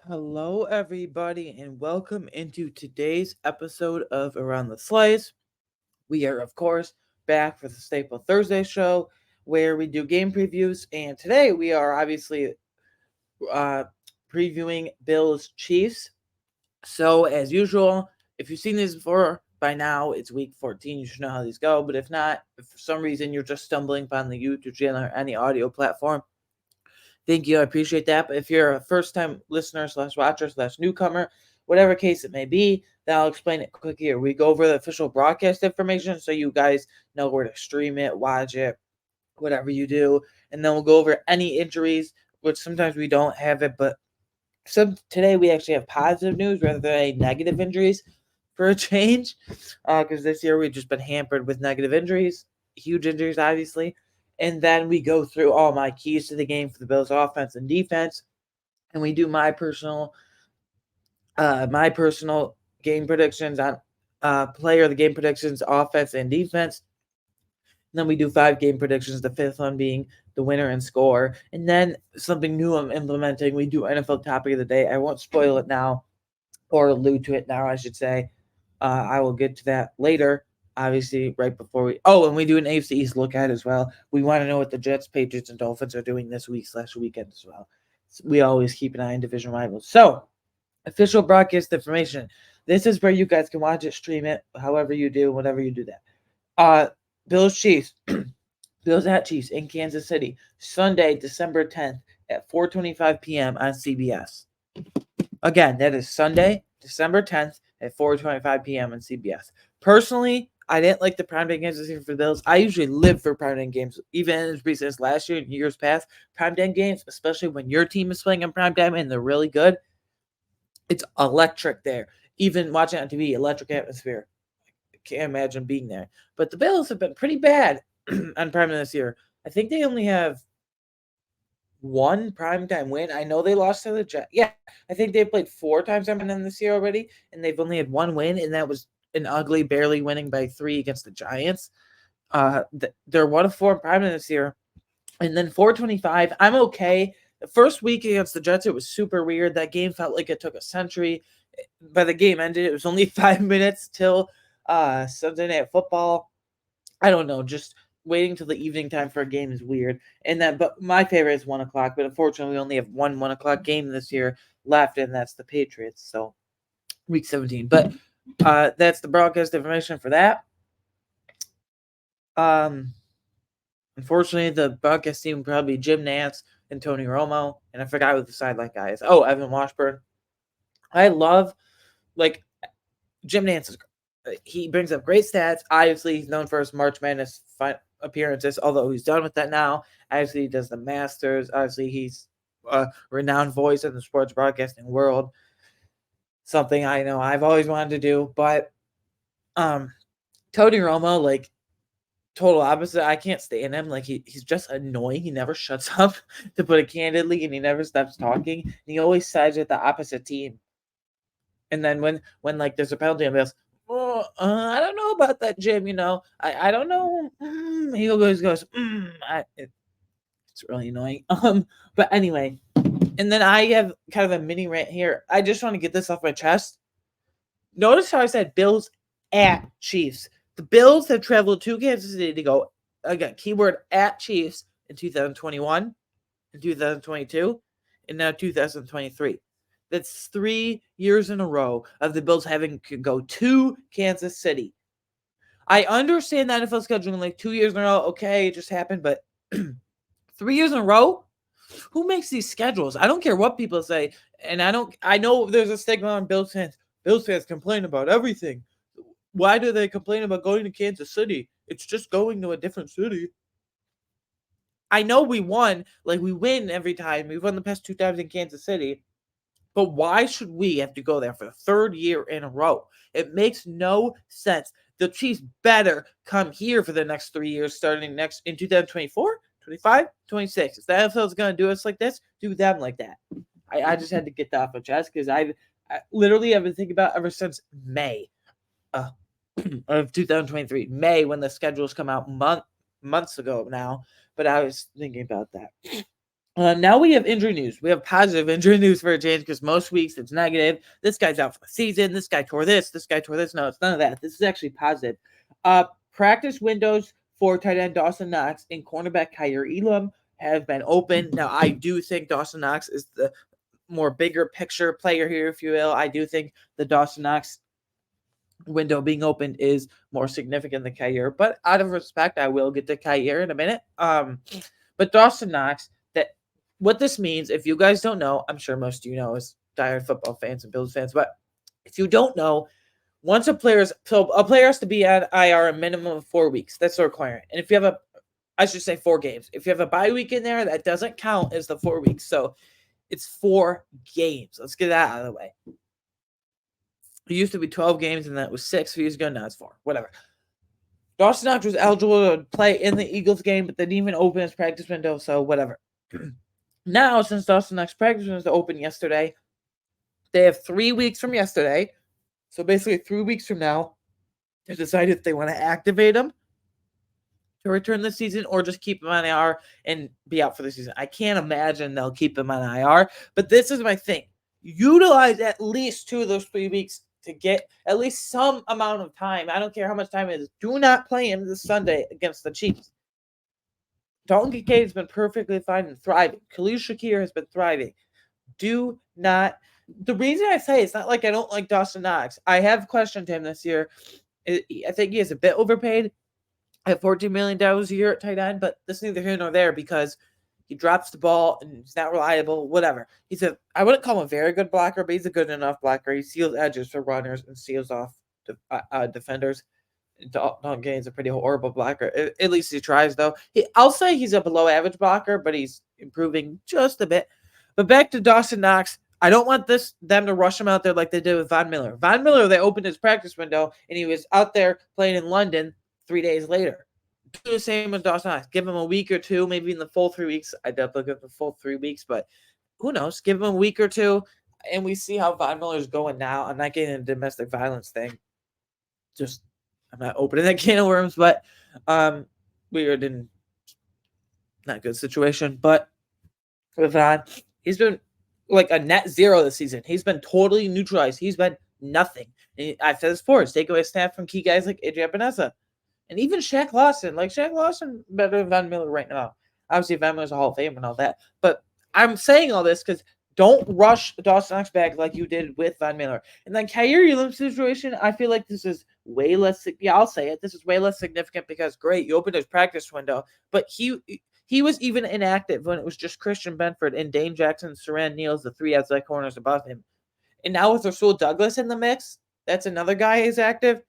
Hello, everybody, and welcome into today's episode of Around the Slice. We are, of course, back for the Staple Thursday show where we do game previews, and today we are obviously uh, previewing Bills Chiefs. So, as usual, if you've seen these before by now, it's week 14. You should know how these go. But if not, if for some reason you're just stumbling upon the YouTube channel or any audio platform, thank you. I appreciate that. But if you're a first time listener slash watcher slash newcomer, whatever case it may be, then I'll explain it quick here. We go over the official broadcast information so you guys know where to stream it, watch it, whatever you do. And then we'll go over any injuries, which sometimes we don't have it, but today we actually have positive news rather than negative injuries for a change. Because this year we've just been hampered with negative injuries, huge injuries, obviously. And then we go through all my keys to the game for the Bills' offense and defense, and we do my personal game predictions on player of the game predictions, offense and defense. And then we do 5 game predictions, the fifth one being the winner and score. And then something new I'm implementing, we do NFL topic of the day. I won't spoil it now, or allude to it now, I should say. I will get to that later, obviously, right before we. Oh, and we do an AFC East look at as well. We want to know what the Jets, Patriots, and Dolphins are doing this week/weekend as well. So we always keep an eye on division rivals. So, official broadcast information. This is where you guys can watch it, stream it, however you do, whatever you do that. Uh, Bills Chiefs. Bills at Chiefs in Kansas City, Sunday, December 10th at 4:25 p.m. on CBS. Again, that is Sunday, December 10th at 4:25 p.m. on CBS. Personally, I didn't like the primetime games this year for the Bills. I usually live for primetime games, even as recent as last year and years past. Primetime games, especially when your team is playing on primetime and they're really good, it's electric there. Even watching it on TV, electric atmosphere. I can't imagine being there. But the Bills have been pretty bad on primetime this year. I think they only have one primetime win. I know they lost to the Jets. Yeah, I think they played 4 times on them this year already, and they've only had one win, and that was an ugly, barely winning by 3 against the Giants. They're 1-4 in primetime this year, and then 4:25. I'm okay. The first week against the Jets, it was super weird. That game felt like it took a century. By the game ended, it was only 5 minutes till Sunday Night Football. I don't know, just waiting till the evening time for a game is weird. But my favorite is 1 o'clock. But unfortunately, we only have one 1 o'clock game this year left, and that's the Patriots. So week 17. But that's the broadcast information for that. Um, Unfortunately, the broadcast team would probably be Jim Nance and Tony Romo, and I forgot who the sideline guy is. Oh, Evan Washburn. I love like Jim Nance is he brings up great stats. Obviously, he's known for his March Madness appearances, although he's done with that now. Obviously, he does the Masters. Obviously, he's a renowned voice in the sports broadcasting world. Something I know I've always wanted to do. But um, Tony Romo, like, total opposite. I can't stand him. Like, he's just annoying. He never shuts up, to put it candidly, and he never stops talking. And he always sides with the opposite team. And then when like there's a penalty on this, oh, I don't know about that, Jim. I don't know. He always goes, it's really annoying. But anyway, and then I have kind of a mini rant here. I just want to get this off my chest. Notice how I said Bills at Chiefs. The Bills have traveled to Kansas City to go again. Keyword at Chiefs in 2021, in 2022, and now 2023. That's 3 years in a row of the Bills having to go to Kansas City. I understand the NFL scheduling like 2 years in a row. Okay, it just happened, but 3 years in a row? Who makes these schedules? I don't care what people say, and I know there's a stigma on Bills fans. Bills fans complain about everything. Why do they complain about going to Kansas City? It's just going to a different city. I know we won, like we win every time. We've won the past 2 times in Kansas City. But why should we have to go there for the 3rd year in a row? It makes no sense. The Chiefs better come here for the next 3 years, starting next in 2024, 25, 26. If the NFL is going to do us like this, do them like that. I just had to get that off my chest because I literally have been thinking about ever since May uh, of 2023. May, when the schedules come out months ago now. But I was thinking about that. Now we have injury news. We have positive injury news for a change because most weeks it's negative. This guy's out for the season. This guy tore this. This guy tore this. No, it's none of that. This is actually positive. Practice windows for tight end Dawson Knox and cornerback Kaiir Elam have been open. Now, I do think Dawson Knox is the more bigger picture player here, if you will. I do think the Dawson Knox window being opened is more significant than Kaiir, but out of respect, I will get to Kaiir in a minute. But Dawson Knox, that what this means, if you guys don't know, I'm sure most of you know as diehard football fans and Bills fans, but if you don't know, once a player has to be at IR a minimum of 4 weeks. That's the requirement. And if you have I should say 4 games. If you have a bye week in there, that doesn't count as the 4 weeks. So it's 4 games. Let's get that out of the way. It used to be 12 games, and that was 6 years ago. Now it's 4. Whatever. Dawson Knox was eligible to play in the Eagles game, but they didn't even open his practice window, so whatever. Now, since Dawson Knox practice window was open yesterday, they have 3 weeks from yesterday. So basically 3 weeks from now to decide if they want to activate him to return this season or just keep him on IR and be out for the season. I can't imagine they'll keep him on IR, but this is my thing. Utilize at least 2 of those 3 weeks to get at least some amount of time. I don't care how much time it is. Do not play him this Sunday against the Chiefs. Dalton Kincaid has been perfectly fine and thriving. Khalil Shakir has been thriving. Do not. The reason I say it's not like I don't like Dawson Knox. I have questioned him this year. I think he is a bit overpaid at $14 million a year at tight end, but that's neither here nor there because he drops the ball and he's not reliable, whatever. I wouldn't call him a very good blocker, but he's a good enough blocker. He seals edges for runners and seals off defenders. Dalton Gaines a pretty horrible blocker. At least he tries, though. I'll say he's a below average blocker, but he's improving just a bit. But back to Dawson Knox. I don't want them to rush him out there like they did with Von Miller. Von Miller, they opened his practice window, and he was out there playing in London 3 days later. Do the same with Dawson Knox. Give him a week or two, maybe in the full 3 weeks. I definitely give him the full 3 weeks, but who knows? Give him a week or two, and we see how Von Miller's going now. I'm not getting a domestic violence thing. I'm not opening that can of worms, but we are in not a good situation. But with Von, he's been like a net zero this season. He's been totally neutralized. He's been nothing. And I've said this before. Take away snap from key guys like AJ Epinesa. And even Shaq Lawson. Like, Shaq Lawson better than Von Miller right now. Obviously, Von Miller's a Hall of Fame and all that. But I'm saying all this because don't rush Dawson Knox back like you did with Von Miller. And then Kaiir Elam situation, I feel like this is way less. Yeah, I'll say it. This is way less significant because, great, you opened his practice window. But he was even inactive when it was just Christian Benford and Dane Jackson, Saran Niels, the 3 outside corners above him. And now with Rasul Douglas in the mix, that's another guy who's active.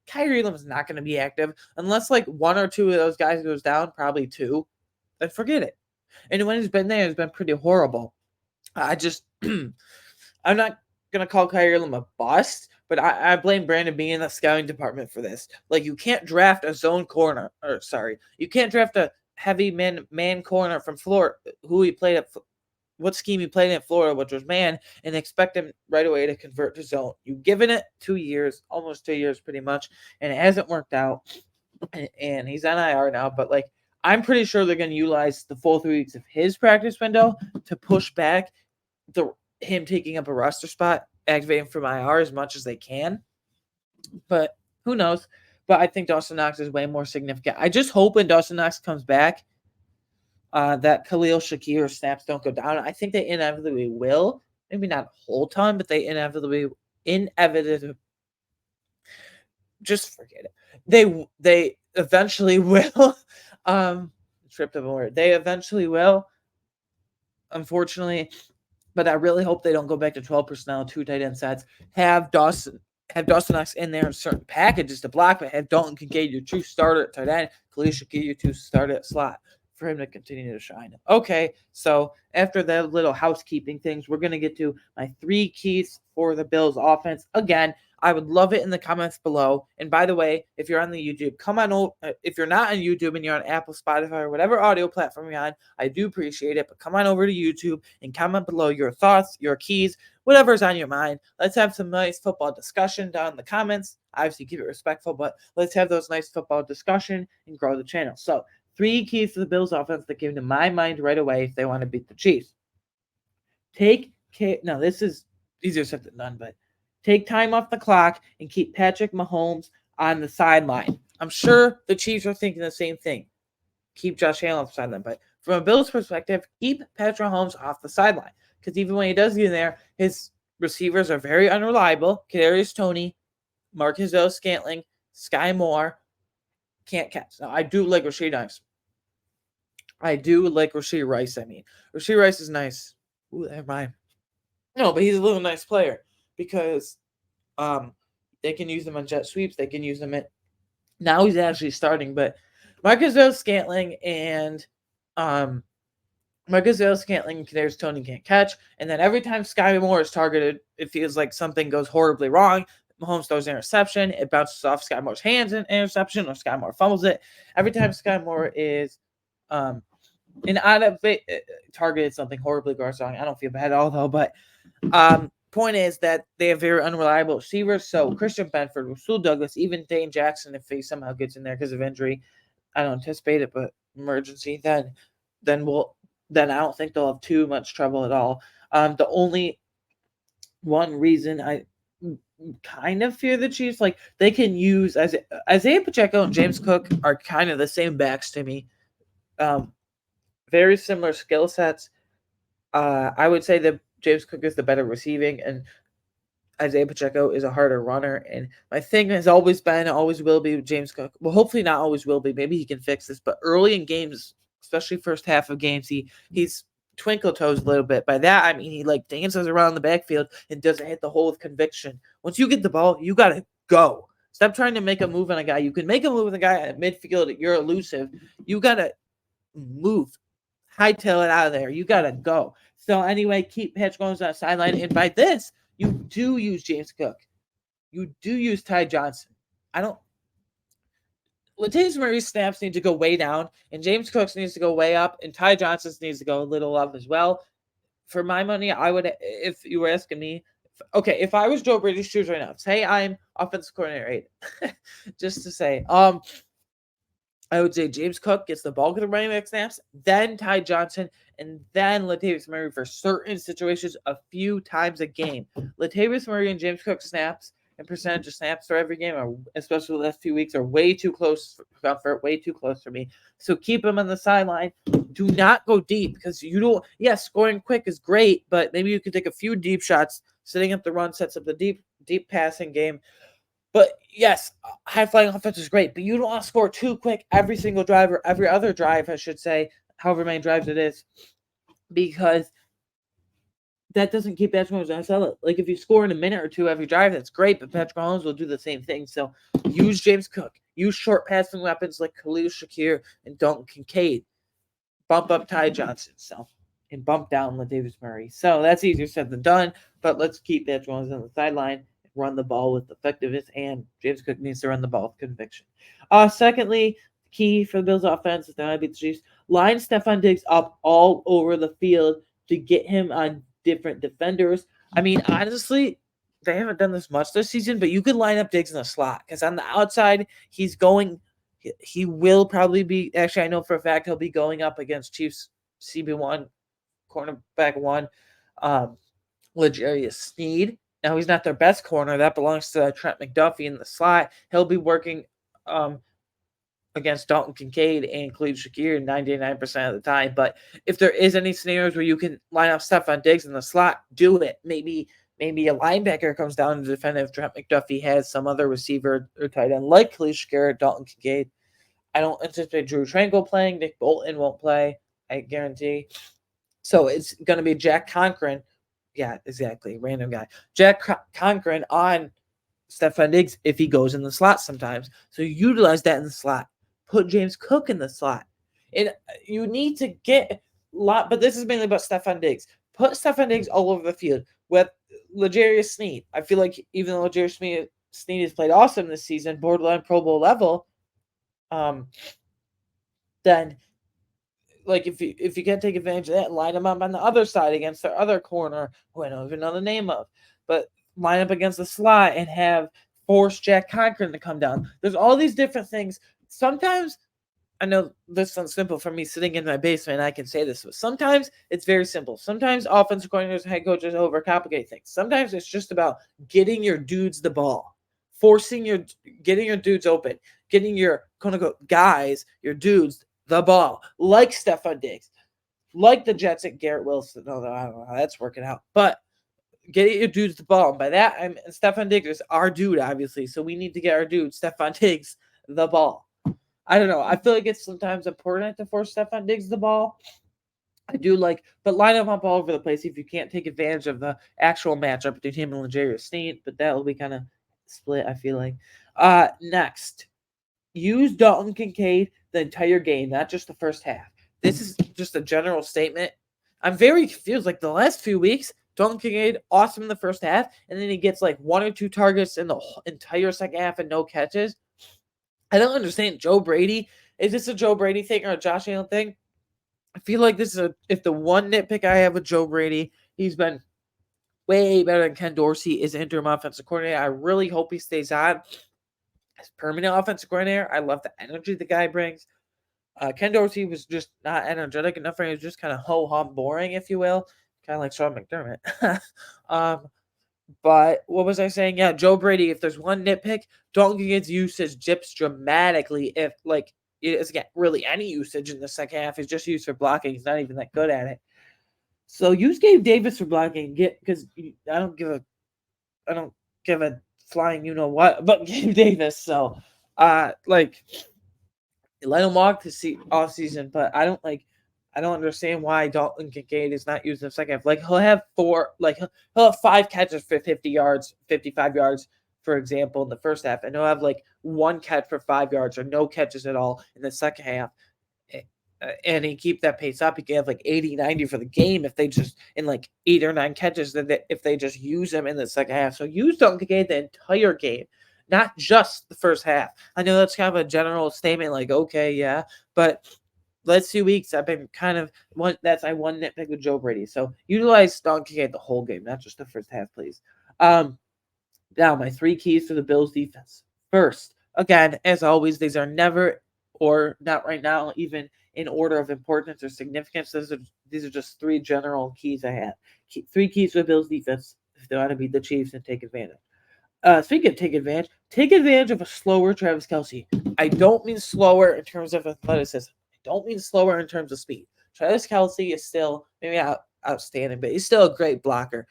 Kaiir Elam is not going to be active unless like 1 or 2 of those guys goes down, probably 2. Then forget it. And when he's been there, it's been pretty horrible. I'm not going to call Kaiir Elam a bust, but I blame Brandon Beane in the scouting department for this. Like, you can't draft a zone corner, you can't draft a heavy man corner from Florida, who he played at, what scheme he played in Florida, which was man, and expect him right away to convert to zone. You've given it 2 years, almost 2 years pretty much, and it hasn't worked out, and he's on IR now, but like, I'm pretty sure they're going to utilize the full 3 weeks of his practice window to push back him taking up a roster spot, activating from IR as much as they can. But who knows? But I think Dawson Knox is way more significant. I just hope when Dawson Knox comes back that Khalil Shakir snaps don't go down. I think they inevitably will. Maybe not a whole ton, but they inevitably just forget it. They eventually will. Tripped up a word. They eventually will. Unfortunately, but I really hope they don't go back to 12 personnel, 2 tight end sets. Have Dawson Knox in there in certain packages to block, but have Dalton Kincaid your true starter at tight end, Khalil Shakir your 2 starter at slot for him to continue to shine. Okay, so after that little housekeeping things, we're going to get to my 3 keys for the Bills offense. Again, I would love it in the comments below. And by the way, if you're on the YouTube, come on over. If you're not on YouTube and you're on Apple, Spotify, or whatever audio platform you're on, I do appreciate it. But come on over to YouTube and comment below your thoughts, your keys, whatever's on your mind. Let's have some nice football discussion down in the comments. Obviously, keep it respectful, but let's have those nice football discussion and grow the channel. So, 3 keys to the Bills offense that came to my mind right away if they want to beat the Chiefs. Now this is easier said than done, but take time off the clock and keep Patrick Mahomes on the sideline. I'm sure the Chiefs are thinking the same thing. Keep Josh Allen off the sideline. But from a Bills perspective, keep Patrick Mahomes off the sideline. Because even when he does get in there, his receivers are very unreliable. Kadarius Toney, Marquez Scantling, Sky Moore can't catch. Now, I do like Rashee Rice. Rashee Rice is nice. Ooh, that rhyme. No, but he's a little nice player because they can use him on jet sweeps. They can use him at now he's actually starting, but Marquez Scantling and Kadarius Toney can't catch. And then every time Sky Moore is targeted, it feels like something goes horribly wrong. Mahomes throws an interception. It bounces off Sky Moore's hands in interception, or Sky Moore fumbles it. Every time Sky Moore is targeted, something horribly goes wrong. I don't feel bad at all, though. But point is that they have very unreliable receivers. So Christian Benford, Rasul Douglas, even Dane Jackson, if he somehow gets in there because of injury, I don't anticipate it, but emergency, then I don't think they'll have too much trouble at all. The only one reason I kind of fear the Chiefs, like they can use Isaiah Pacheco and James Cook are kind of the same backs to me. Very similar skill sets. I would say that James Cook is the better receiving, and Isaiah Pacheco is a harder runner. And my thing has always been, always will be, James Cook. Well, hopefully not always will be. Maybe he can fix this. But early in games, especially first half of games, he's twinkle toes a little bit. By that, I mean he like dances around the backfield and doesn't hit the hole with conviction. Once you get the ball, you got to go. Stop trying to make a move on a guy. You can make a move with a guy at midfield. You're elusive. You got to move. Hightail it out of there. You got to go. So anyway, keep Patrick Mahomes on the sideline. And by this, you do use James Cook. You do use Ty Johnson. Latavius Murray's snaps need to go way down, and James Cook's needs to go way up, and Ty Johnson's needs to go a little up as well. For my money, I would, if you were asking me, if I was Joe Brady's shoes right now, say I'm offensive coordinator, right? Just to say, I would say James Cook gets the bulk of the running back snaps, then Ty Johnson, and then Latavius Murray for certain situations a few times a game. Latavius Murray and James Cook snaps and percentage of snaps for every game, especially the last few weeks, are way too close for comfort, way too close for me. So keep them on the sideline. Do not go deep because you don't. Yes, scoring quick is great, but maybe you could take a few deep shots. Setting up the run sets up the deep passing game. But yes, high-flying offense is great, but you don't want to score too quick every single drive, or every other drive, I should say, however many drives it is, because that doesn't keep Patrick Mahomes on the sideline. Like, if you score in a minute or two every drive, that's great, but Patrick Mahomes will do the same thing. So use James Cook. Use short passing weapons like Khalil Shakir and Dalton Kincaid. Bump up Ty Johnson, and bump down Latavius Murray. So that's easier said than done, but let's keep Patrick Mahomes on the sideline. Run the ball with effectiveness, and James Cook needs to run the ball with conviction. Secondly, key for the Bills offense is that beat the Chiefs. Line Stefon Diggs up all over the field to get him on different defenders. I mean, honestly, they haven't done this much this season, but you could line up Diggs in the slot because on the outside, he will probably be, actually, I know for a fact he'll be going up against Chiefs CB1, cornerback 1, L'Jarius Sneed. Now, he's not their best corner. That belongs to Trent McDuffie in the slot. He'll be working against Dalton Kincaid and Khalil Shakir 99% of the time. But if there is any scenarios where you can line up Stefon Diggs in the slot, do it. Maybe a linebacker comes down to defend if Trent McDuffie has some other receiver or tight end like Khalil Shakir or Dalton Kincaid. I don't anticipate Drew Tranquil playing. Nick Bolton won't play, I guarantee. So it's going to be Jack Conklin. Yeah, exactly. Random guy. Jack Conklin on Stefon Diggs if he goes in the slot sometimes. So utilize that in the slot. Put James Cook in the slot. And you need to get but this is mainly about Stefon Diggs. Put Stefon Diggs all over the field with L'Jarius Sneed. I feel like even though L'Jarius Sneed has played awesome this season, borderline Pro Bowl level, then like if you can't take advantage of that, line them up on the other side against their other corner, who I don't even know the name of, but line up against the slot and force Jack Conklin to come down. There's all these different things. Sometimes I know this sounds simple for me sitting in my basement. I can say this, but sometimes it's very simple. Sometimes offensive coordinators and head coaches overcomplicate things. Sometimes it's just about getting your dudes the ball, getting your dudes open, getting your quote unquote guys, your dudes the ball, like Stefon Diggs, like the Jets at Garrett Wilson. Although I don't know how that's working out, but get your dudes the ball. And by that, I'm Stefon Diggs is our dude, obviously. So we need to get our dude, Stefon Diggs, the ball. I don't know. I feel like it's sometimes important to force Stefon Diggs the ball. I do like, but line him up all over the place if you can't take advantage of the actual matchup between him and L'Jarius Sneed. But that will be kind of split, I feel like. Next, use Dalton Kincaid the entire game, not just the first half. This is just a general statement. I'm very confused. Like the last few weeks, Dalton Kincaid, awesome in the first half, and then he gets like 1 or 2 targets in the entire second half and no catches. I don't understand Joe Brady. Is this a Joe Brady thing or a Josh Allen thing? I feel like this is if the one nitpick I have with Joe Brady, he's been way better than Ken Dorsey is interim offensive coordinator. I really hope he stays on as permanent offensive coordinator. I love the energy the guy brings. Ken Dorsey was just not energetic enough for him. He was just kind of ho-hum boring, if you will. Kind of like Sean McDermott. But what was I saying? Yeah, Joe Brady, if there's one nitpick, Dalton Kincaid's usage dips dramatically if, like, it doesn't get really any usage in the second half. He's just used for blocking. He's not even that good at it. So use Gabe Davis for blocking. Because I don't give a flying you know what about Gabe Davis. So, like, let him walk the off season, but I don't understand why Dalton Kincaid is not used in the second half. Like he'll have 5 catches for 50 yards, 55 yards, for example, in the first half, and he'll have like 1 catch for 5 yards or no catches at all in the second half. And he keep that pace up. He can have like 80, 90 for the game if they just in like 8 or 9 catches. If they just use him in the second half, so use Dalton Kincaid the entire game, not just the first half. I know that's kind of a general statement, like okay, yeah, but last 2 weeks I've been kind of that's my one nitpick with Joe Brady. So utilize Dalton Kincaid the whole game, not just the first half, please. Now my 3 keys to the Bills defense. First, again, as always, these are never or not right now, even in order of importance or significance. These are just 3 general keys I have. 3 keys to the Bills defense if they want to beat the Chiefs and take advantage. Speaking of take advantage of a slower Travis Kelce. I don't mean slower in terms of athleticism. I don't mean slower in terms of speed. Travis Kelce is still maybe outstanding, but he's still a great blocker.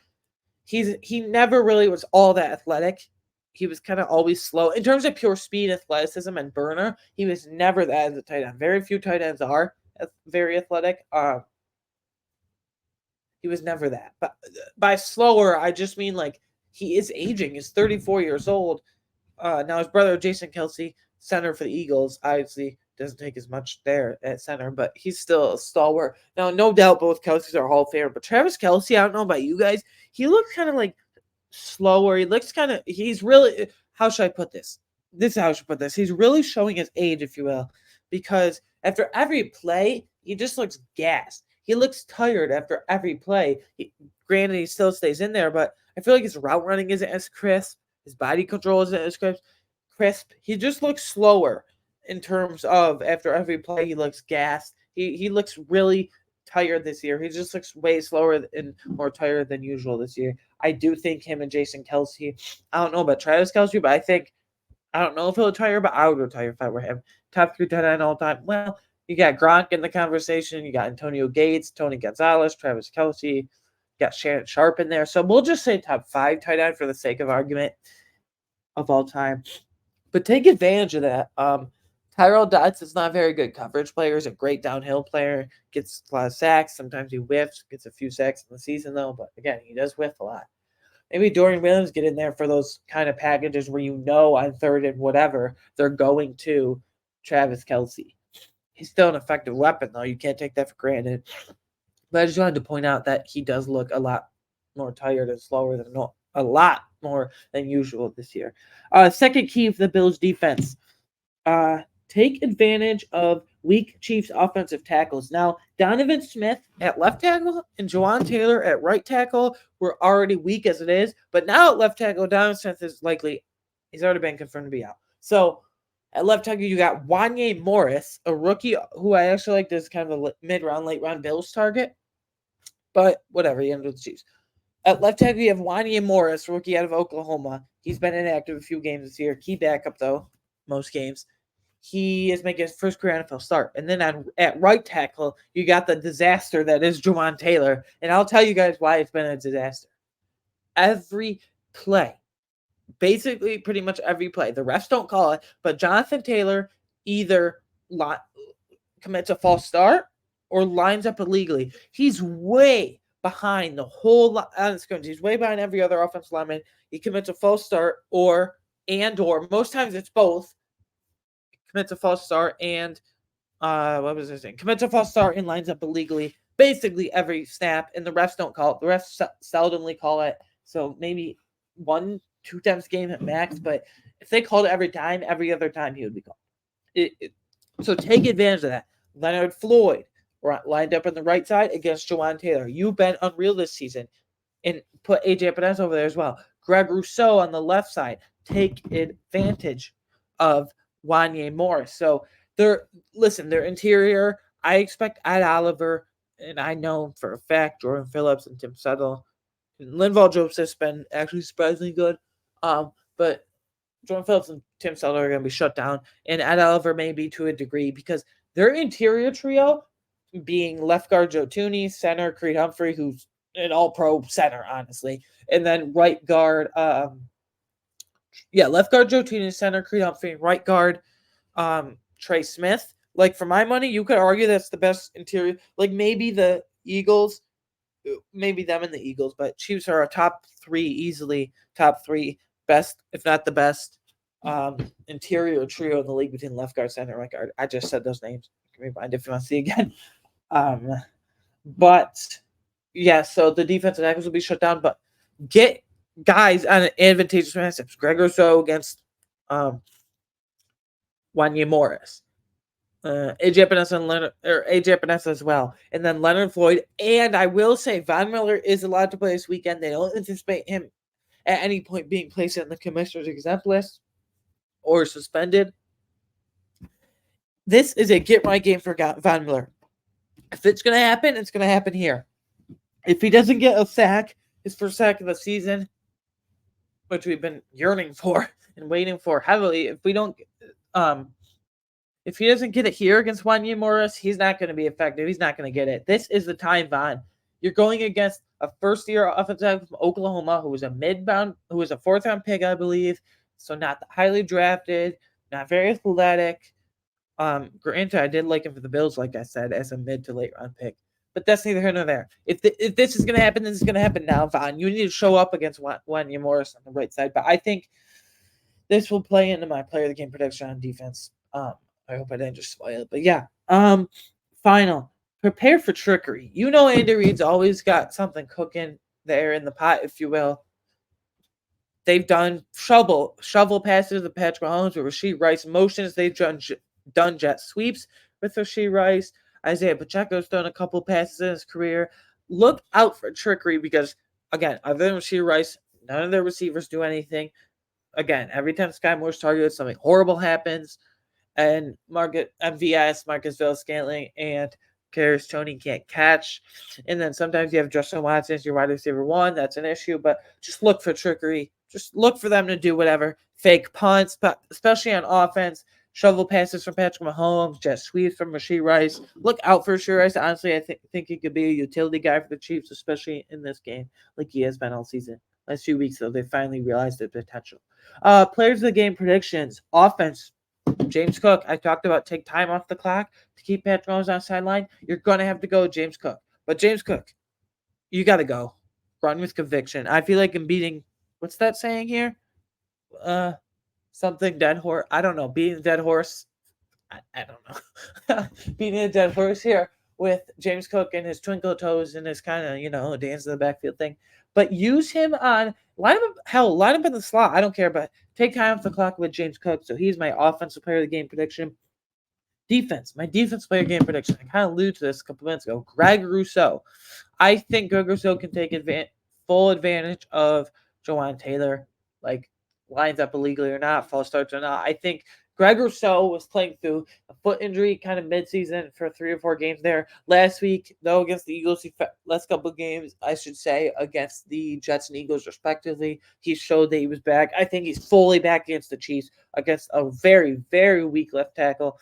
He never really was all that athletic. He was kind of always slow. In terms of pure speed, athleticism, and burner, he was never that as a tight end. Very few tight ends are very athletic. He was never that. But by slower, I just mean like he is aging. He's 34 years old. Now his brother Jason Kelce, center for the Eagles, obviously doesn't take as much there at center, but he's still a stalwart. Now, no doubt both Kelces are Hall of Famer, but Travis Kelce, I don't know about you guys, he looks kind of like slower. He looks kind of, he's really, how should I put this? This is how I should put this. He's really showing his age, if you will, because after every play, he just looks gassed. He looks tired after every play. Granted, he still stays in there, but I feel like his route running isn't as crisp. His body control isn't as crisp. He just looks slower in terms of after every play, he looks gassed. He looks really tired this year. He just looks way slower and more tired than usual this year. I do think him and Jason Kelce, I don't know about Travis Kelce, but I don't know if he'll retire, but I would retire if I were him. Top 3 tight end all time. Well, you got Gronk in the conversation. You got Antonio Gates, Tony Gonzalez, Travis Kelce. You got Shannon Sharp in there. So we'll just say top 5 tight end for the sake of argument of all time. But take advantage of that. Tyrell Dodds is not a very good coverage player. He's a great downhill player. Gets a lot of sacks. Sometimes he whiffs. Gets a few sacks in the season, though. But, again, he does whiff a lot. Maybe Dorian Williams get in there for those kind of packages where you know on 3rd and whatever they're going to Travis Kelce. He's still an effective weapon, though. You can't take that for granted. But I just wanted to point out that he does look a lot more tired and slower than a lot more than usual this year. Second key of the Bills defense. Take advantage of weak Chiefs offensive tackles. Now, Donovan Smith at left tackle and Jawan Taylor at right tackle were already weak as it is. But now at left tackle, Donovan Smith is he's already been confirmed to be out. So At left tackle, you got Wanya Morris, a rookie who I actually like as kind of a mid-round, late-round Bills target. But whatever, he ended with the Chiefs. At left tackle, you have Wanya Morris, rookie out of Oklahoma. He's been inactive a few games this year. Key backup, though, most games. He is making his first career NFL start. And then at right tackle, you got the disaster that is Jawaan Taylor. And I'll tell you guys why it's been a disaster. Every play, basically pretty much every play, the refs don't call it, but Jonathan Taylor either commits a false start or lines up illegally. He's way behind the whole on the scrimmage. He's way behind every other offensive lineman. He commits a false start or most times it's both. Commits a false start and commits a false start and lines up illegally basically every snap, and the refs don't call it. The refs seldomly call it. So maybe 1-2 times a game at max, but if they called it every time, every other time he would be called. So take advantage of that. Leonard Floyd lined up on the right side against Jawaan Taylor. You've been unreal this season. And put AJ Epinesa over there as well. Greg Rousseau on the left side. Take advantage of Wanya Morris. So their interior, I expect Ed Oliver, and I know for a fact Jordan Phillips and Tim Settle. Linval Joseph's been actually surprisingly good. But Jordan Phillips and Tim Settle are going to be shut down. And Ed Oliver maybe to a degree because their interior trio being left guard Joe Thuney, center Creed Humphrey, who's an all-pro center, honestly. And then right guard, left guard Joe Thuney, center Creed Humphrey, right guard Trey Smith. Like, for my money, you could argue that's the best interior. Like, maybe the Eagles, maybe them and the Eagles, but Chiefs are a top three best, if not the best, interior trio in the league between left guard, center, right guard. I just said those names. You can rewind if you want to see again. But yeah, so the defensive tackles will be shut down, but get guys on an advantageous matchups. Greg Rousseau against Wanya Morris. AJ Epinesa as well. And then Leonard Floyd. And I will say Von Miller is allowed to play this weekend. They don't anticipate him at any point being placed on the commissioner's exempt list or suspended. This is a get-right game for Von Miller. If it's going to happen, it's going to happen here. If he doesn't get a sack, his first sack of the season, which we've been yearning for and waiting for heavily, if he doesn't get it here against Wanya Morris, he's not going to be effective. He's not going to get it. This is the time, Von. You're going against a first-year offensive tackle from Oklahoma who was a fourth-round pick, I believe. So not highly drafted, not very athletic. Granted, I did like him for the Bills, like I said, as a mid to late round pick. But that's neither here nor there. If this is going to happen, this is going to happen now, Von. You need to show up against Wanya Morris on the right side. But I think this will play into my player of the game prediction on defense. I hope I didn't just spoil it. But yeah. Final. Prepare for trickery. You know Andy Reid's always got something cooking there in the pot, if you will. They've done shovel passes to Patrick Mahomes with Rashee Rice motions. They've done jet sweeps with Rashee Rice. Isaiah Pacheco's done a couple passes in his career. Look out for trickery because, again, other than Rashee Rice, none of their receivers do anything. Again, every time Sky Moore's targeted, something horrible happens. And Marcus Valdes-Scantling and Kadarius Toney can't catch. And then sometimes you have Justin Watson as your wide receiver one. That's an issue. But just look for trickery. Just look for them to do whatever. Fake punts, but especially on offense. Shovel passes from Patrick Mahomes, jet sweeps from Rashee Rice. Look out for Rashee Rice. Honestly, I think he could be a utility guy for the Chiefs, especially in this game, like he has been all season. Last few weeks, though, they finally realized the potential. Players of the game predictions. Offense, James Cook. I talked about take time off the clock to keep Patrick Mahomes on the sideline. You're going to have to go James Cook. But James Cook, you got to go. Run with conviction. I feel like I'm beating, what's that saying here? Something dead horse. I don't know. Beating a dead horse. I don't know. Beating a dead horse here with James Cook and his twinkle toes and his kind of, dance in the backfield thing. But use him on, line him in the slot. I don't care, but take time off the clock with James Cook. So he's my offensive player of the game prediction. Defense, my defense player game prediction. I kind of alluded to this a couple minutes ago. Greg Rousseau. I think Greg Rousseau can take full advantage of Jawaan Taylor, like lines up illegally or not, false starts or not. I think Greg Rousseau was playing through a foot injury kind of midseason for 3 or 4 games there. Last week, though, against the Eagles, last couple of games, I should say, against the Jets and Eagles, respectively, he showed that he was back. I think he's fully back against the Chiefs, against a very, very weak left tackle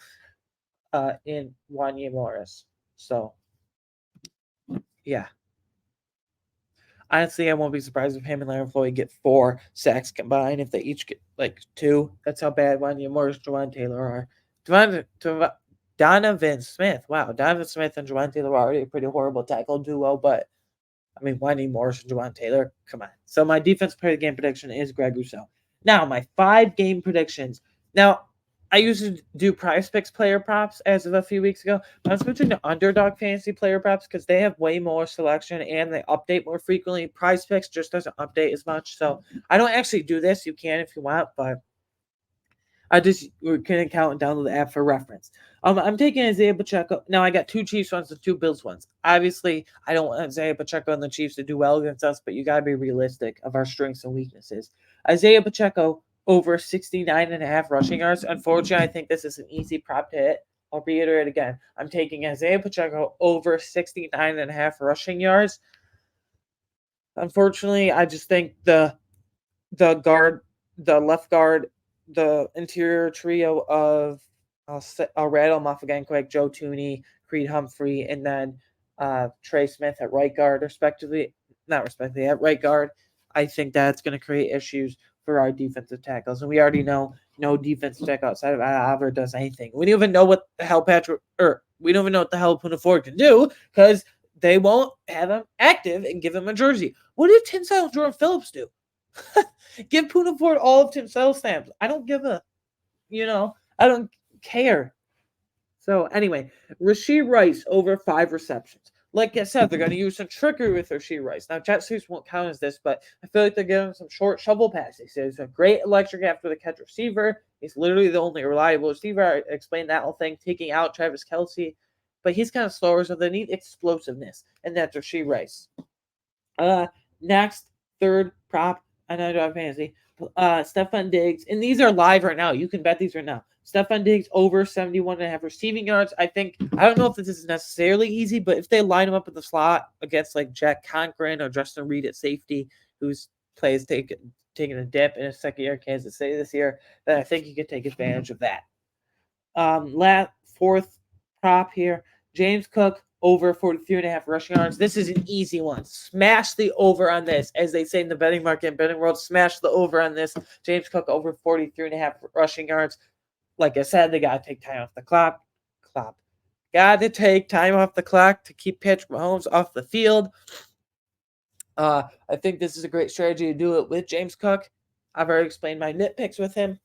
in Wanya Morris. So, yeah. Honestly, I won't be surprised if him and Leonard Floyd get 4 sacks combined. If they each get like 2, that's how bad Wanya Morris and Jawan Taylor are. Donovan Smith. Wow, Donovan Smith and Jawan Taylor are already a pretty horrible tackle duo, but I mean, Wanya Morris and Jawan Taylor, come on. So my defense player of the game prediction is Greg Rousseau. Now, my 5 game predictions. Now, I used to do Prize Picks player props as of a few weeks ago. But I'm switching to Underdog Fantasy player props because they have way more selection and they update more frequently. Prize Picks just doesn't update as much. So I don't actually do this. You can if you want, but I just can account and download the app for reference. I'm taking Isaiah Pacheco. Now I got 2 Chiefs ones and 2 Bills ones. Obviously, I don't want Isaiah Pacheco and the Chiefs to do well against us, but you got to be realistic of our strengths and weaknesses. Isaiah Pacheco over 69.5 rushing yards. Unfortunately, I think this is an easy prop to hit. I'll reiterate again. I'm taking Isaiah Pacheco over 69.5 rushing yards. Unfortunately, I just think the left guard, the interior trio of I'll rattle them off again quick: Joe Tooney, Creed Humphrey, and then Trey Smith at right guard, respectively. Not respectively at right guard. I think that's going to create issues for our defensive tackles, and we already know no defensive tackle outside of Oliver does anything. We don't even know what the hell we don't even know what the hell Poona Ford can do because they won't have him active and give him a jersey. What did Tim Silent Jordan Phillips do? Give Poona Ford all of Tim Sell stamps. I don't give a, I don't care. So anyway, Rashee Rice over 5 receptions. Like I said, they're going to use some trickery with Rashee Rice. Now, Jet Suits won't count as this, but I feel like they're giving some short shovel passes. He's a great electric after the catch receiver. He's literally the only reliable receiver. I explained that whole thing, taking out Travis Kelce. But he's kind of slower, so they need explosiveness, and that's Rashee Rice. Next, third prop, I know I don't have fantasy. Stefon Diggs, and these are live right now. You can bet these right now. Stefon Diggs over 71.5 receiving yards. I don't know if this is necessarily easy, but if they line him up in the slot against like Jack Conklin or Justin Reed at safety, who's plays taking a dip in his second year at Kansas City this year, then I think you could take advantage of that. Fourth prop here, James Cook over 43.5 rushing yards. This is an easy one. Smash the over on this. As they say in the betting market and betting world, smash the over on this. James Cook over 43.5 rushing yards. Like I said, they got to take time off the clock. Got to take time off the clock to keep Patrick Mahomes off the field. I think this is a great strategy to do it with James Cook. I've already explained my nitpicks with him.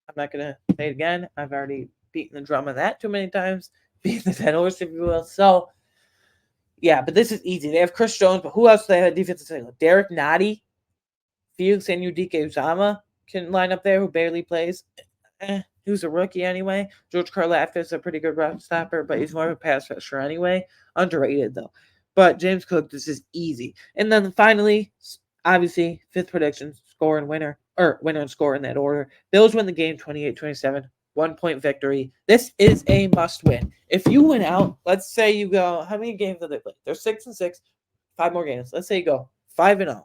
I'm not going to say it again. I've already beaten the drum on that too many times. Beaten the dead horse, if you will. So, yeah, but this is easy. They have Chris Jones, but who else do they have defensive tackle? Derek Nottie, Felix Anudike-Uzomah can line up there, who barely plays. Who's a rookie anyway. George Karlaftis is a pretty good run stopper, but he's more of a pass rusher anyway. Underrated, though. But James Cook, this is easy. And then finally, obviously, fifth prediction, score and winner, or winner and score in that order. Bills win the game 28-27. 1-point victory. This is a must win. If you win out, let's say you go, how many games did they play? They're 6-6, 5 more games. Let's say you go 5-0.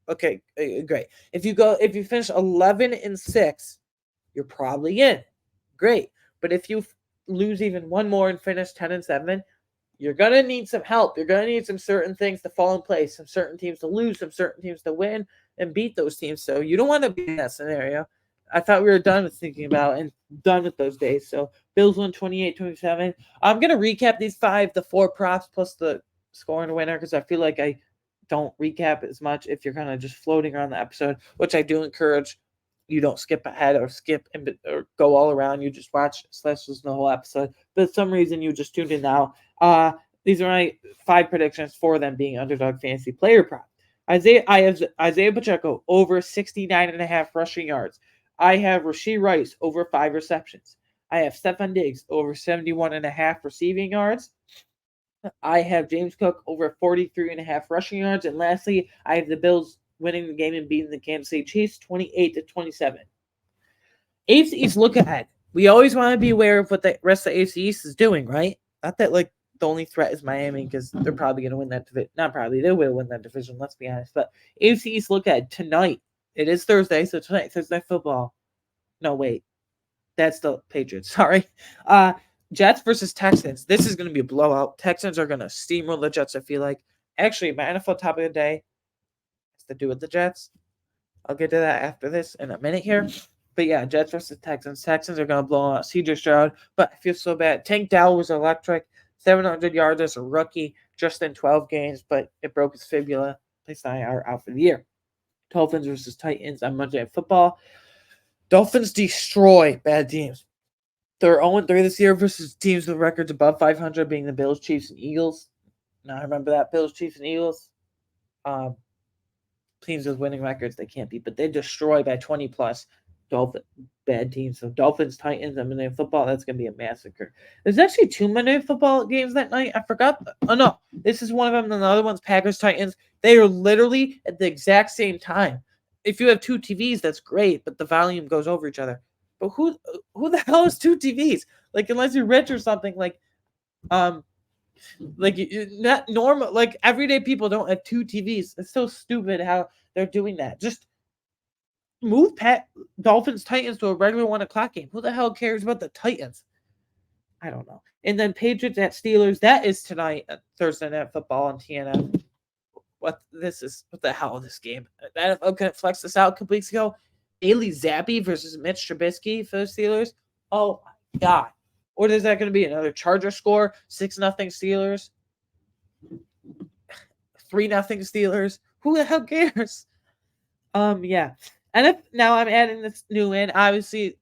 Okay, great. If you finish 11-6, you're probably in. Great. But if you lose even one more and finish 10-7, you're going to need some help. You're going to need some certain things to fall in place, some certain teams to lose, some certain teams to win and beat those teams. So you don't want to be in that scenario. I thought we were done with thinking about and done with those days. So Bills won 28-27. I'm going to recap these 4 props plus the score and winner because I feel like I don't recap as much if you're kind of just floating around the episode, which I do encourage. You don't skip ahead or skip or go all around. You just watch / listen to the whole episode. But for some reason, you just tuned in now. These are my 5 predictions for them being underdog fantasy player prop. I have Isaiah Pacheco over 69.5 rushing yards. I have Rashee Rice over 5 receptions. I have Stefon Diggs over 71.5 receiving yards. I have James Cook over 43.5 rushing yards. And lastly, I have the Bills winning the game and beating the Kansas City Chiefs 28-27. AFC East, look ahead. We always want to be aware of what the rest of the AFC East is doing, right? Not that like the only threat is Miami because they're probably going to win that division. Not probably, they will win that division. Let's be honest. But AFC East, look ahead tonight. It is Thursday, so tonight Thursday Night Football. No, wait, that's the Patriots. Sorry. Jets versus Texans. This is going to be a blowout. Texans are going to steamroll the Jets. I feel like. Actually, my NFL top of the day has to do with the Jets. I'll get to that after this in a minute here. But yeah, Jets versus Texans. Texans are going to blow out CJ Stroud, but I feel so bad. Tank Dell was electric. 700 yards as a rookie, just in 12 games, but it broke his fibula. Placed on IR, out for the year. Dolphins versus Titans on Monday Night Football. Dolphins destroy bad teams. They're 0-3 this year versus teams with records above 500, being the Bills, Chiefs, and Eagles. Now I remember that Bills, Chiefs, and Eagles. Teams with winning records they can't beat, but they destroy by 20 plus Dolphin bad teams. So Dolphins, Titans, and Monday Night Football. That's gonna be a massacre. There's actually 2 Monday Night Football games that night. I forgot. Oh no, this is one of them. And the other one's Packers, Titans. They are literally at the exact same time. If you have 2 TVs, that's great, but the volume goes over each other. But who the hell has 2 TVs? Like unless you're rich or something, like not normal, like everyday people don't have 2 TVs. It's so stupid how they're doing that. Just move Dolphins Titans to a regular 1:00 game. Who the hell cares about the Titans? I don't know. And then Patriots at Steelers. That is tonight at Thursday Night Football on TNF. What the hell is this game? The NFL couldn't flex this out a couple weeks ago. Bailey Zappi versus Mitch Trubisky for the Steelers. Oh my god. What is that going to be? Another Charger score? 6-0 Steelers? 3-0 Steelers? Who the hell cares? Yeah. And if now I'm adding this new in, obviously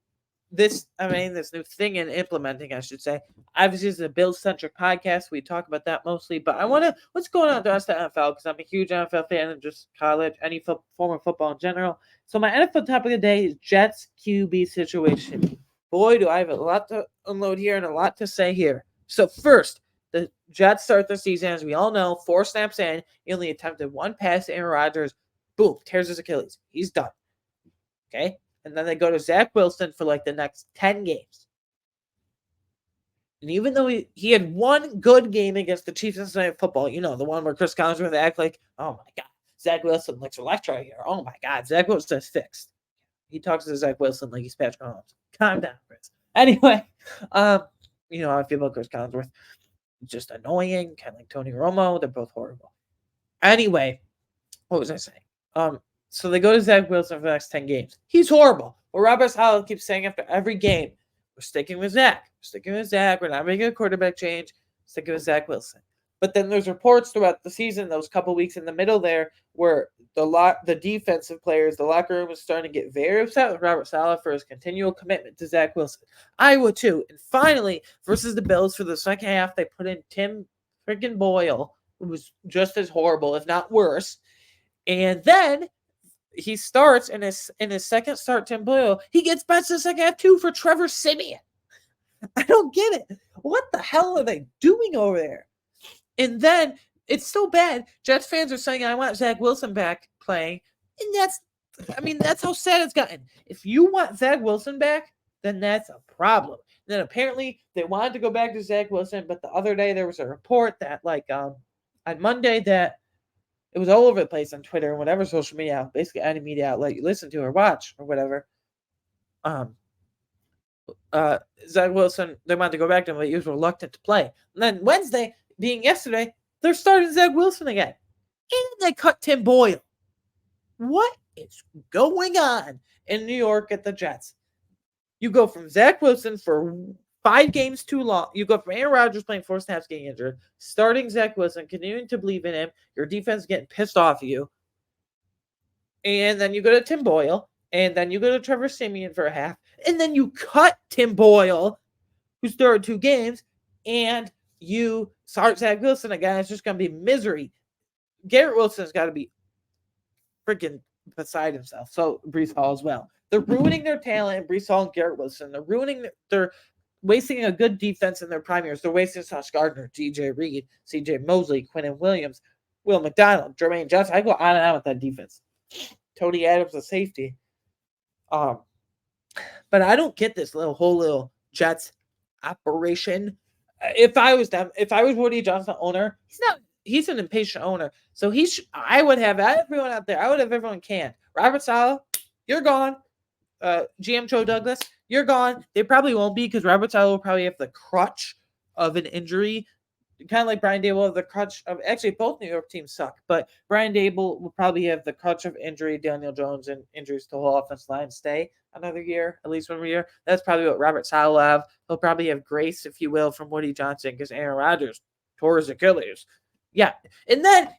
this new thing in implementing, I should say. Obviously, it's a Bills-centric podcast. We talk about that mostly, but I want to, what's going on with the rest of the NFL, because I'm a huge NFL fan and just college, any form of football in general. So my NFL topic of the day is Jets QB situation. Boy, do I have a lot to unload here and a lot to say here. So first, the Jets start the season, as we all know, 4 snaps in. He only attempted 1 pass to Aaron Rodgers. Boom, tears his Achilles. He's done. Okay? And then they go to Zach Wilson for like the next 10 games. And even though he had 1 good game against the Chiefs in Sunday Night Football, you know, the one where Chris Collinsworth act like, oh my God, Zach Wilson looks electric here. Oh my God, Zach Wilson's fixed. He talks to Zach Wilson like he's Patrick Mahomes. Calm down, Chris. Anyway, you know how I feel about Chris Collinsworth. Just annoying, kind of like Tony Romo. They're both horrible. Anyway, what was I saying? So they go to Zach Wilson for the next 10 games. He's horrible. Well, Robert Saleh keeps saying after every game, we're sticking with Zach. We're sticking with Zach. We're not making a quarterback change. Sticking with Zach Wilson. But then there's reports throughout the season, those couple weeks in the middle there, where the defensive players, the locker room was starting to get very upset with Robert Saleh for his continual commitment to Zach Wilson. I would too. And finally, versus the Bills for the second half, they put in Tim freaking Boyle, who was just as horrible, if not worse. And then he starts in his second start, Tim Boyle. He gets benched in the second half too for Trevor Siemian. I don't get it. What the hell are they doing over there? And then it's so bad. Jets fans are saying, I want Zach Wilson back playing. And that's how sad it's gotten. If you want Zach Wilson back, then that's a problem. And then apparently they wanted to go back to Zach Wilson, but the other day there was a report that on Monday that it was all over the place on Twitter and whatever social media, basically any media outlet you listen to or watch or whatever. Zach Wilson, they wanted to go back to him, but he was reluctant to play. And then Wednesday, being yesterday, they're starting Zach Wilson again. And they cut Tim Boyle. What is going on in New York at the Jets? You go from Zach Wilson for 5 games too long. You go from Aaron Rodgers playing 4 snaps, getting injured, starting Zach Wilson, continuing to believe in him, your defense getting pissed off at you. And then you go to Tim Boyle, and then you go to Trevor Siemian for a half, and then you cut Tim Boyle, who started 2 games, and you start Zach Wilson again. It's just going to be misery. Garrett Wilson's got to be freaking beside himself. So Breece Hall as well. They're ruining their talent, Breece Hall and Garrett Wilson. They're wasting a good defense in their prime years. They're wasting Sauce Gardner, DJ Reed, CJ Mosley, Quinnen Williams, Will McDonald, Jermaine Johnson. I go on and on with that defense. Tony Adams, a safety. But I don't get this whole Jets operation. If I was them, if I was Woody Johnson owner, he's not. He's an impatient owner, so I would have everyone out there. I would have everyone canned. Robert Saleh, you're gone. GM Joe Douglas, you're gone. They probably won't be because Robert Saleh will probably have the crutch of an injury, kind of like Brian Dable have the crutch of, actually both New York teams suck, but Brian Dable will probably have the crutch of injury, Daniel Jones, and injuries to the whole offensive line stay another year, at least 1 year. That's probably what Robert Saleh will have. He'll probably have grace, if you will, from Woody Johnson because Aaron Rodgers tore his Achilles. Yeah. And then,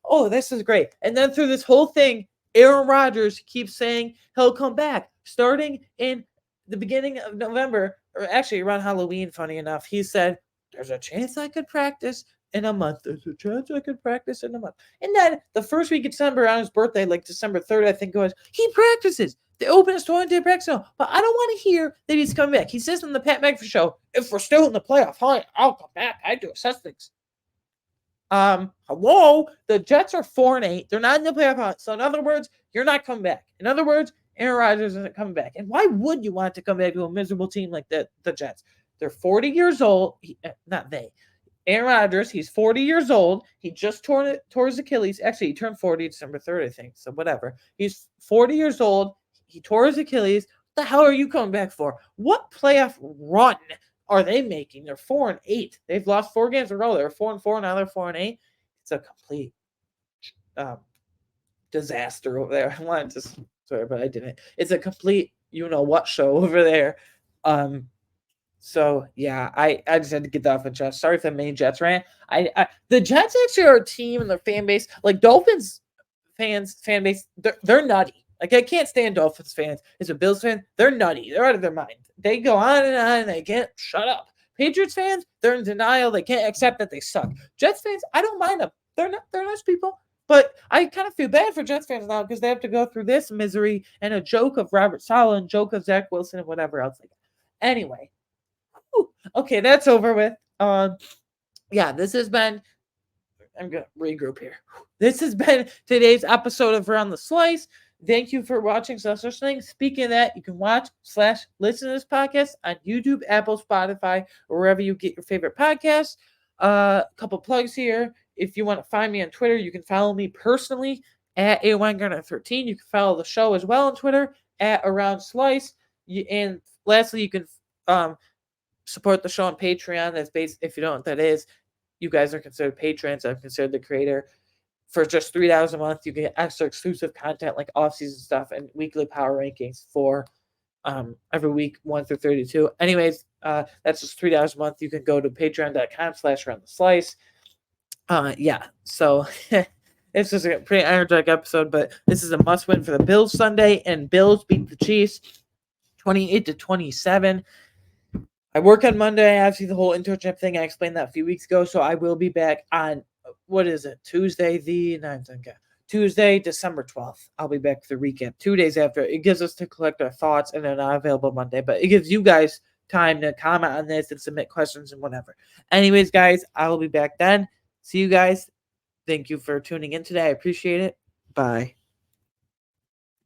oh, this is great. And then through this whole thing, Aaron Rodgers keeps saying he'll come back starting in the beginning of November, or actually around Halloween, funny enough. He said, there's a chance I could practice in a month. There's a chance I could practice in a month. And then the first week of December on his birthday, like December 3rd, I think it was, he practices. They open his 20-day practice now. But I don't want to hear that he's coming back. He says on the Pat McAfee show, if we're still in the playoff hunt, I'll come back. I do assess things. Hello, the Jets are 4-8. They're not in the playoff hunt. So in other words, you're not coming back. In other words, Aaron Rodgers isn't coming back. And why would you want to come back to a miserable team like the Jets? They're 40 years old. Not they. Aaron Rodgers, he's 40 years old. He just tore his Achilles. Actually, he turned 40 December 3rd, I think. So whatever. He's 40 years old. He tore his Achilles. What the hell are you coming back for? What playoff run are they making? They're 4-8. They've lost 4 games in a row. They're 4-4. Now they're 4-8. It's a complete disaster over there. I wanted to, sorry, but I didn't. It's a complete you know what show over there. So yeah, I just had to get that off the chest. Sorry for the main Jets rant. The Jets actually are a team and their fan base, like Dolphins fan base, they're nutty. Like I can't stand Dolphins fans. As a Bills fan, they're nutty. They're out of their mind. They go on and they can't shut up. Patriots fans, they're in denial. They can't accept that they suck. Jets fans, I don't mind them. They're nice people. But I kind of feel bad for Jets fans now because they have to go through this misery and a joke of Robert Saleh and joke of Zach Wilson and whatever else. Anyway, okay, that's over with. Yeah, this has been. I'm gonna regroup here. This has been today's episode of Around the Slice. Thank you for watching / listening. Speaking of that, you can watch / listen to this podcast on YouTube, Apple, Spotify, or wherever you get your favorite podcasts. A couple plugs here. If you want to find me on Twitter, you can follow me personally at A1Garner13. You can follow the show as well on Twitter at Around Slice. And lastly, you can support the show on Patreon. That's based, if you don't know what that is, you guys are considered patrons. I'm considered the creator. For just $3 a month, you get extra exclusive content like off-season stuff and weekly power rankings for every week 1 through 32. Anyways, that's just $3 a month. You can go to patreon.com/aroundtheslice. Yeah, so this is a pretty energetic episode, but this is a must-win for the Bills Sunday, and Bills beat the Chiefs 28-27. I work on Monday. Obviously, the whole internship thing, I explained that a few weeks ago, so I will be back on, what is it, Tuesday the 9th? Okay. Tuesday, December 12th. I'll be back for the recap 2 days after. It gives us to collect our thoughts, and they're not available Monday, but it gives you guys time to comment on this and submit questions and whatever. Anyways, guys, I will be back then. See you guys. Thank you for tuning in today. I appreciate it. Bye.